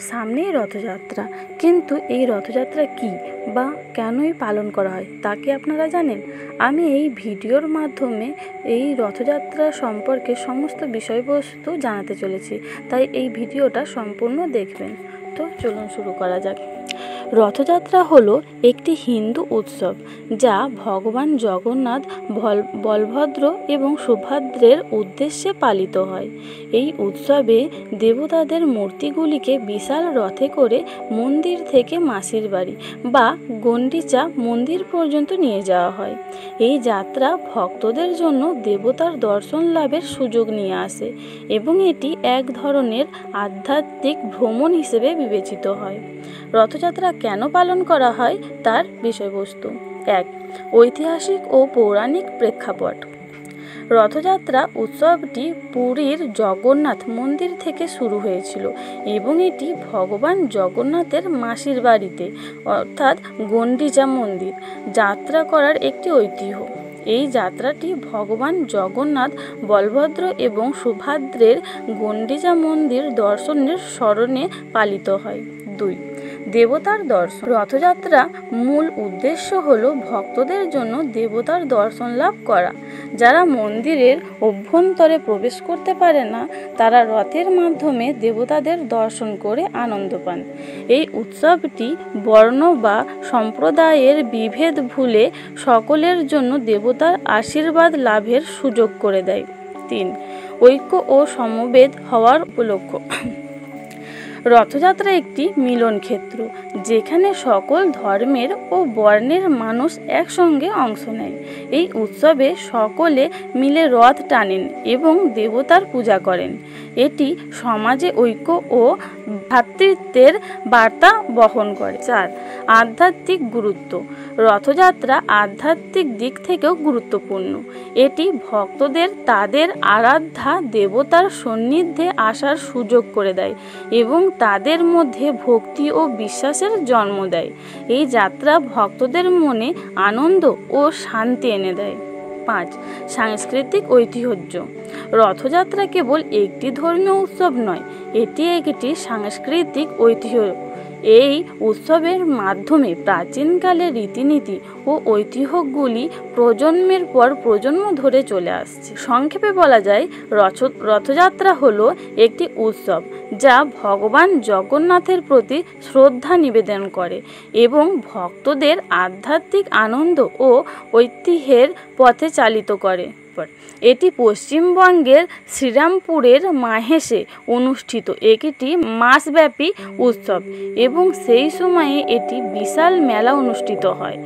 সামনেই রথযাত্রা, কিন্তু এই রথযাত্রা কি বা কেনই পালন করা হয় তা কি আপনারা জানেন? আমি এই ভিডিওর মাধ্যমে এই রথযাত্রা সম্পর্কে সমস্ত বিষয়বস্তু জানাতে চলেছি, তাই এই ভিডিওটা সম্পূর্ণ দেখবেন। তো চলুন শুরু করা যাক। রথযাত্রা হলো একটি হিন্দু উৎসব যা ভগবান জগন্নাথ, বলভদ্র এবং সুভদ্রের উদ্দেশ্যে পালিত হয়। এই উৎসবে দেবতাদের মূর্তিগুলিকে বিশাল রথে করে মন্দির থেকে মাসির বাড়ি বা গন্ডিচা মন্দির পর্যন্ত নিয়ে যাওয়া হয়। এই যাত্রা ভক্তদের জন্য দেবতার দর্শন লাভের সুযোগ নিয়ে আসে এবং এটি এক ধরনের আধ্যাত্মিক ভ্রমণ হিসেবে বিবেচিত হয়। রথযাত্রা কেন পালন করা হয় তার বিষয়বস্তু। 1. ঐতিহাসিক ও পৌরাণিক প্রেক্ষাপট। রথযাত্রা উৎসবটি পুরীর জগন্নাথ মন্দির থেকে শুরু হয়েছিল এবং এটি ভগবান জগন্নাথের মাসির বাড়িতে অর্থাৎ গন্ডিচা মন্দির যাত্রা করার একটি ঐতিহ্য। এই যাত্রাটি ভগবান জগন্নাথ, বলভদ্র এবং সুভদ্রের গন্ডিচা মন্দির দর্শনের স্মরণে পালিত হয়। 2. দেবতার দর্শন। রথযাত্রা মূল উদ্দেশ্য হল ভক্তদের জন্য দেবতার দর্শন লাভ করা। যারা মন্দিরের অভ্যন্তরে প্রবেশ করতে পারে না, তারা রথের মাধ্যমে দেবতাদের দর্শন করে আনন্দ পান। এই উৎসবটি বর্ণ বা সম্প্রদায়ের বিভেদ ভুলে সকলের জন্য দেবতার আশীর্বাদ লাভের সুযোগ করে দেয়। 3. ঐক্য ও সমবেত হওয়ার উপলক্ষ। রথযাত্রা একটি মিলন ক্ষেত্র যেখানে সকল ধর্মের ও বর্ণের মানুষ একসঙ্গে অংশ নেয়। এই উৎসবে সকলে মিলে রথ টানেন এবং দেবতার পূজা করেন। এটি সমাজে ঐক্য ও ভ্রাতৃত্বের বার্তা বহন করে। 4. আধ্যাত্মিক গুরুত্ব। রথযাত্রা আধ্যাত্মিক দিক থেকেও গুরুত্বপূর্ণ। এটি ভক্তদের তাদের আরাধ্যা দেবতার সান্নিধ্যে আসার সুযোগ করে দেয় এবং তাদের মধ্যে ভক্তি ও বিশ্বাসের জন্ম দেয়। এই যাত্রা ভক্তদের মনে আনন্দ ও শান্তি এনে দেয়। 5. সাংস্কৃতিক ঐতিহ্য। রথযাত্রা কেবল একটি ধর্মীয় উৎসব নয়, এটি একটি সাংস্কৃতিক ঐতিহ্য। এই উৎসবের মাধ্যমে প্রাচীনকালের রীতিনীতি ও ঐতিহ্যগুলি প্রজন্মের পর প্রজন্ম ধরে চলে আসছে। সংক্ষেপে বলা যায়, রথযাত্রা হলো একটি উৎসব যা ভগবান জগন্নাথের প্রতি শ্রদ্ধা নিবেদন করে এবং ভক্তদের আধ্যাত্মিক আনন্দ ও ঐতিহ্যের পথে চালিত করে। এটি পশ্চিমবঙ্গের শ্রীরামপুরের মাহেশে অনুষ্ঠিত একটি মাসব্যাপী উৎসব এবং সেই সময়ে এটি বিশাল মেলা অনুষ্ঠিত হয়।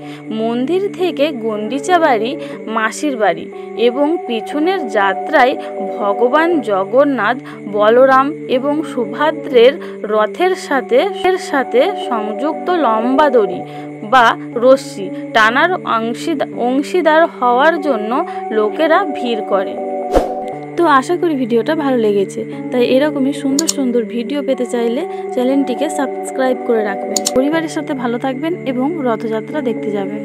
মন্দির থেকে গন্ডিচা বাড়ি, মাসির বাড়ি এবং পিছনের যাত্রায় ভগবান জগন্নাথ, বলরাম এবং সুভদ্রের রথের সাথে সংযুক্ত লম্বা দড়ি বা রশ্মি টানার অংশীদার হওয়ার জন্য লোকেরা ভিড় করে। তো আশা করি ভিডিওটা ভালো লেগেছে, তাই এরকমই সুন্দর সুন্দর ভিডিও পেতে চাইলে চ্যানেলটিকে সাবস্ক্রাইব করে রাখবেন। পরিবারের সাথে ভালো থাকবেন এবং রথযাত্রা দেখতে যাবেন।